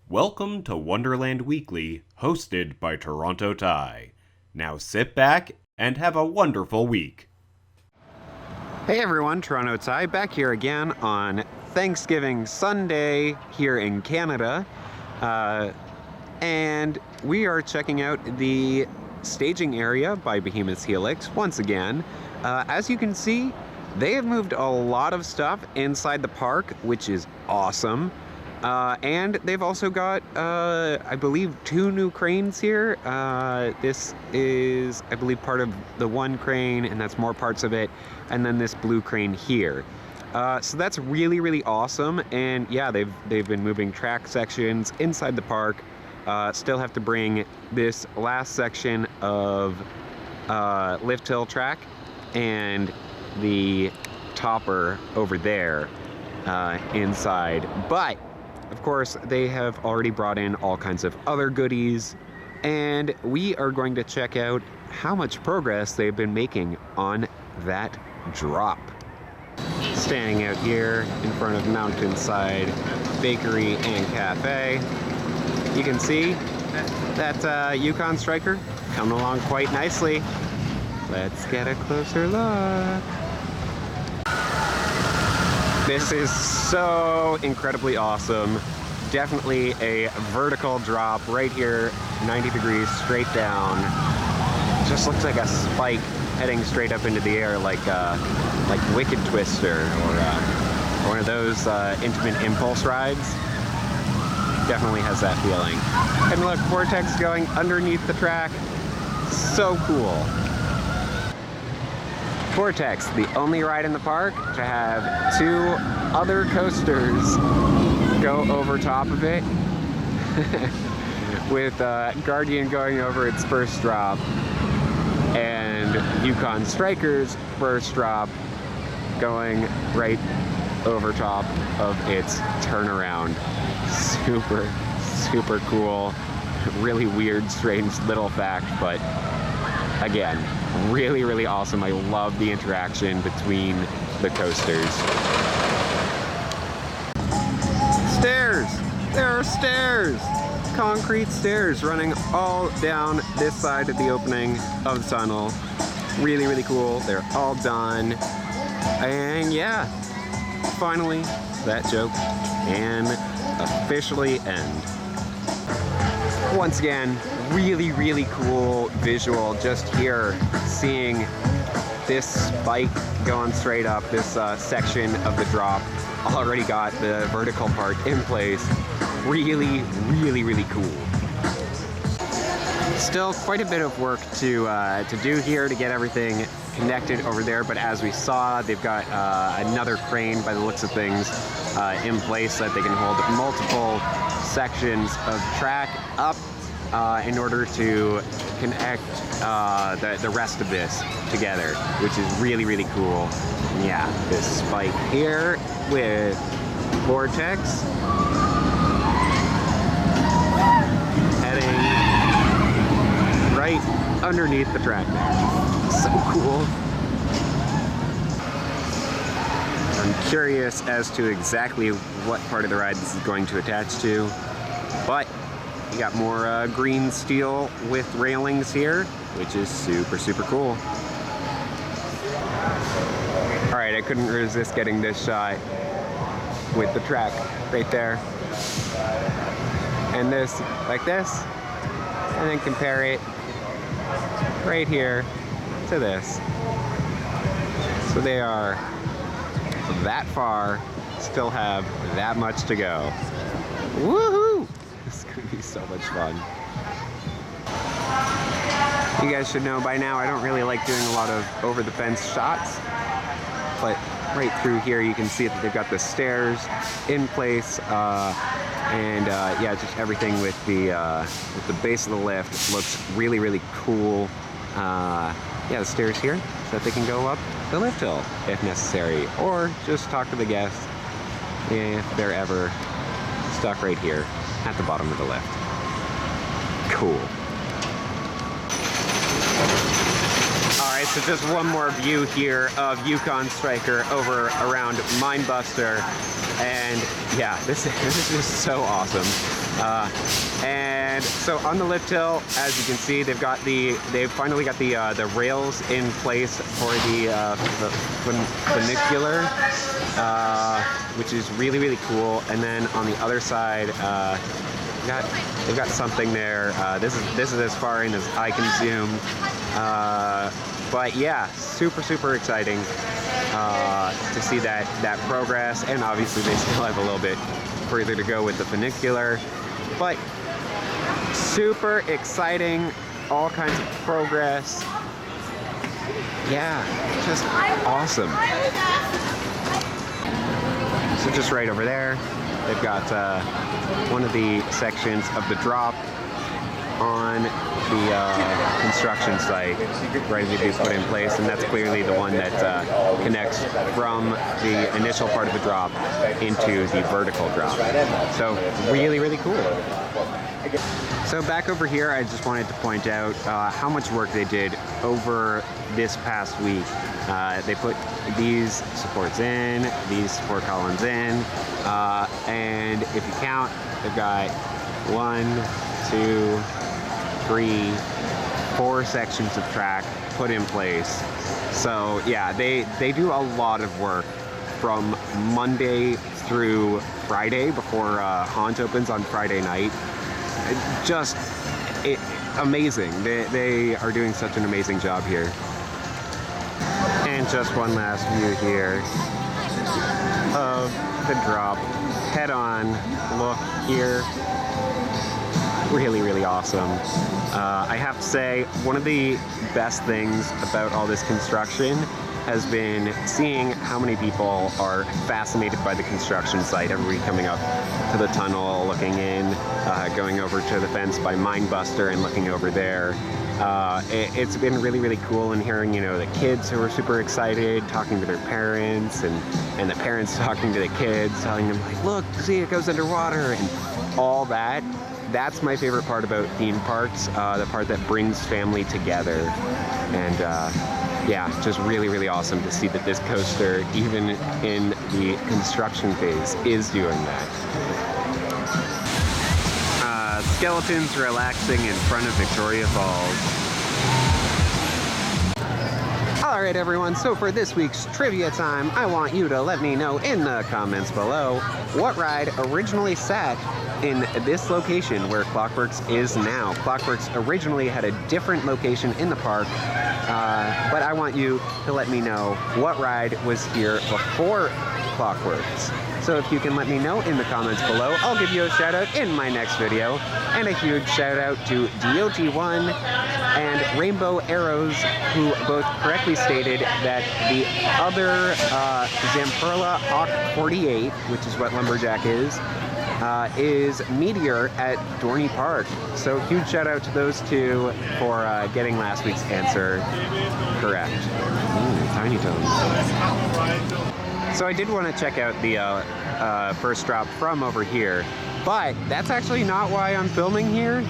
Welcome to Wonderland Weekly, hosted by Toronto Ty. Now sit back and have a wonderful week. Hey everyone, Toronto Ty back here again on Thanksgiving Sunday here in Canada. And we are checking out the staging area by Behemoth's Helix once again. As you can see, they have moved a lot of stuff inside the park, which is awesome. And they've also got, I believe, 2 new cranes here. This is, I believe, part of the one crane, and that's more parts of it. And then this blue crane here. So that's really, really awesome. And yeah, they've been moving track sections inside the park. Still have to bring this last section of lift hill track and the topper over there inside. But of course, they have already brought in all kinds of other goodies, and we are going to check out how much progress they've been making on that drop. Standing out here in front of Mountainside Bakery and Cafe, you can see that Yukon Striker coming along quite nicely. Let's get a closer look. This is so incredibly awesome. Definitely a vertical drop right here, 90 degrees straight down. Just looks like a spike heading straight up into the air, like Wicked Twister or one of those intimate impulse rides. Definitely has that feeling. And look, Vortex going underneath the track. So cool. Vortex, the only ride in the park to have 2 other coasters go over top of it, with Guardian going over its first drop and Yukon Striker's first drop going right over top of its turnaround. Super, super cool. Really weird, strange little fact, but again, really, really awesome. I love the interaction between the coasters. Stairs! There are stairs! Concrete stairs running all down this side of the opening of the tunnel. Really, really cool. They're all done. And yeah, finally, that joke can officially end. Once again, really, really cool visual just here, seeing this spike going straight up, this section of the drop. Already got the vertical part in place. Really, really, really cool. Still quite a bit of work to do here to get everything connected over there, but as we saw, they've got another crane by the looks of things in place so that they can hold multiple sections of track up in order to connect the rest of this together, which is really, really cool. And yeah, this spike here with Vortex heading right underneath the track there. So cool. I'm curious as to exactly what part of the ride this is going to attach to, but you got more green steel with railings here, which is super, super cool. All right, I couldn't resist getting this shot with the track right there. And this, like this, and then compare it right here to this. So they are that far, still have that much to go. Woohoo! This is gonna be so much fun. You guys should know by now I don't really like doing a lot of over the fence shots, but right through here you can see that they've got the stairs in place, and yeah, just everything with the base of the lift looks really, really cool. Yeah, the stairs here so that they can go up the lift hill if necessary, or just talk to the guests if they're ever stuck right here at the bottom of the lift. Cool. Alright, so just one more view here of Yukon Striker over around Mindbuster. And yeah, this is just so awesome. And so on the lift hill, as you can see, they've finally got the rails in place for the funicular, which is really, really cool. And then on the other side, they've got something there. This is as far in as I can zoom. But yeah, super, super exciting to see that progress. And obviously they still have a little bit further to go with the funicular. But super exciting, all kinds of progress. Yeah, just awesome. So just right over there, they've got one of the sections of the drop on the construction site ready to be put in place, and that's clearly the one that connects from the initial part of the drop into the vertical drop. So really, really cool. So back over here, I just wanted to point out how much work they did over this past week. They put these supports in, these support columns in, and if you count, they've got 1, 2, 3, 4 sections of track put in place. So yeah, they do a lot of work from Monday through Friday before Haunt opens on Friday night. Just amazing. They are doing such an amazing job here. And just one last view here of the drop. Head on look here. Really, really awesome. I have to say, one of the best things about all this construction has been seeing how many people are fascinated by the construction site. Everybody coming up to the tunnel, looking in, going over to the fence by Mindbuster and looking over there. It's been really, really cool, and hearing, the kids who are super excited, talking to their parents, and the parents talking to the kids, telling them, like, look, see, it goes underwater, and all that. That's my favorite part about theme parks, the part that brings family together. And yeah, just really, really awesome to see that this coaster, even in the construction phase, is doing that. Skeletons relaxing in front of Victoria Falls. Alright everyone, so for this week's trivia time, I want you to let me know in the comments below what ride originally sat in this location where Clockworks is now. Clockworks originally had a different location in the park, but I want you to let me know what ride was here before Clockworks. So if you can let me know in the comments below, I'll give you a shout out in my next video. And a huge shout out to DOT1 and Rainbow Arrows, who both correctly stated that the other Zamperla Hawk 48, which is what Lumberjack is Meteor at Dorney Park. So huge shout out to those two for getting last week's answer correct. Tiny Tones. So I did want to check out the first drop from over here, but that's actually not why I'm filming here.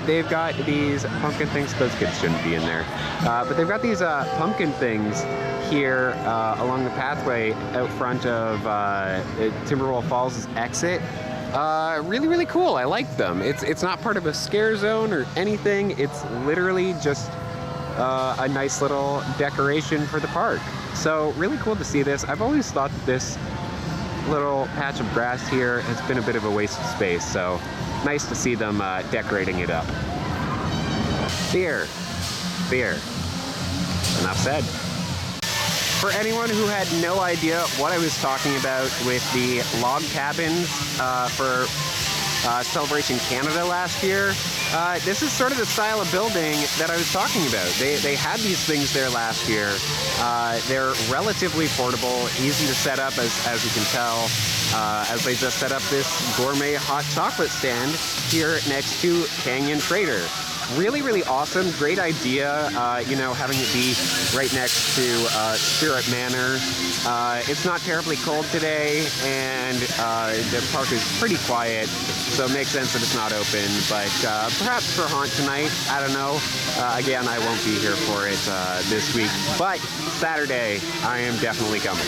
They've got these pumpkin things. Those kids shouldn't be in there. But they've got these pumpkin things here along the pathway out front of Timberwolf Falls' exit. Really, really cool. I like them. It's not part of a scare zone or anything. It's literally just a nice little decoration for the park. So really cool to see this. I've always thought that this little patch of grass here has been a bit of a waste of space, so nice to see them decorating it up. Beer. Enough said. For anyone who had no idea what I was talking about with the log cabins for Celebration Canada last year, this is sort of the style of building that I was talking about. They had these things there last year. They're relatively portable, easy to set up, as you can tell, as they just set up this gourmet hot chocolate stand here next to Canyon Trader. Really, really awesome. Great idea, having it be right next to Spirit Manor. It's not terribly cold today, and the park is pretty quiet, so it makes sense that it's not open. But perhaps for Haunt tonight, I don't know. Again, I won't be here for it this week, but Saturday, I am definitely coming.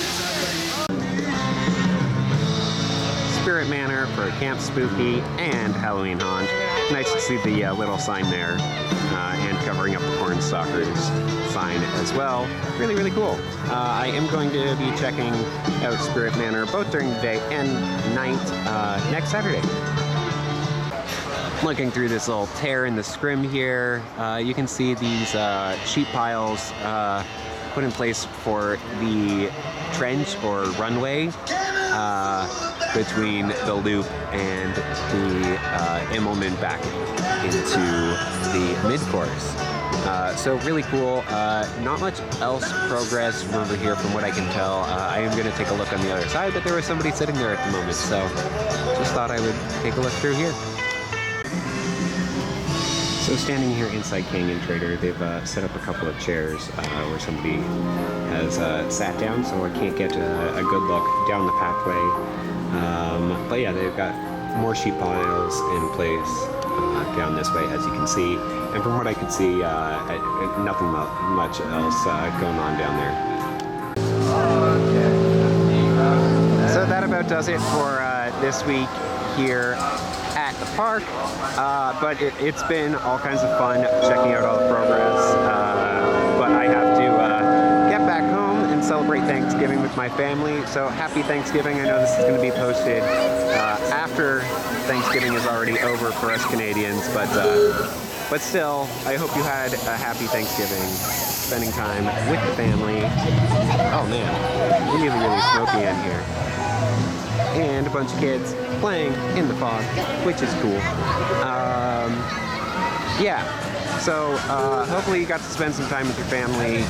Spirit Manor for Camp Spooky and Halloween Haunt. Nice to see the little sign there, and covering up the Cornstalkers sign as well. Really, really cool. I am going to be checking out Spirit Manor both during the day and night next Saturday. Looking through this little tear in the scrim here, you can see these sheet piles put in place for the trench or runway between the loop and the Immelman back into the mid-course. So really cool. Not much else progress from over here from what I can tell. I am going to take a look on the other side, but there was somebody sitting there at the moment, so just thought I would take a look through here. So standing here inside Canyon Trader, they've set up a couple of chairs where somebody has sat down, so I can't get a good look down the pathway. But yeah, they've got more sheet piles in place down this way, as you can see. And from what I can see, nothing much else going on down there. So that about does it for this week here at the park, but it's been all kinds of fun checking out all the progress, but I have to get back home and celebrate Thanksgiving with my family. So happy Thanksgiving. I know this is going to be posted after Thanksgiving is already over for us Canadians, but still, I hope you had a happy Thanksgiving, spending time with the family. Oh man, really, really smoky in here. And a bunch of kids playing in the fog, which is cool. Yeah, so hopefully you got to spend some time with your family.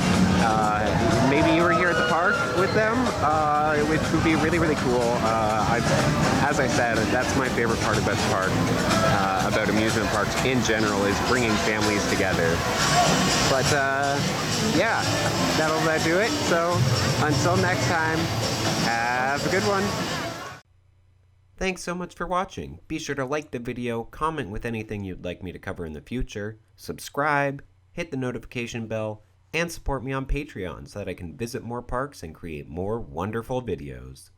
Maybe you were here at the park with them, which would be really, really cool. As I said, that's my favorite part about the park, about amusement parks in general, is bringing families together. But yeah, that'll do it. So until next time, have a good one. Thanks so much for watching. Be sure to like the video, comment with anything you'd like me to cover in the future, subscribe, hit the notification bell, and support me on Patreon so that I can visit more parks and create more wonderful videos.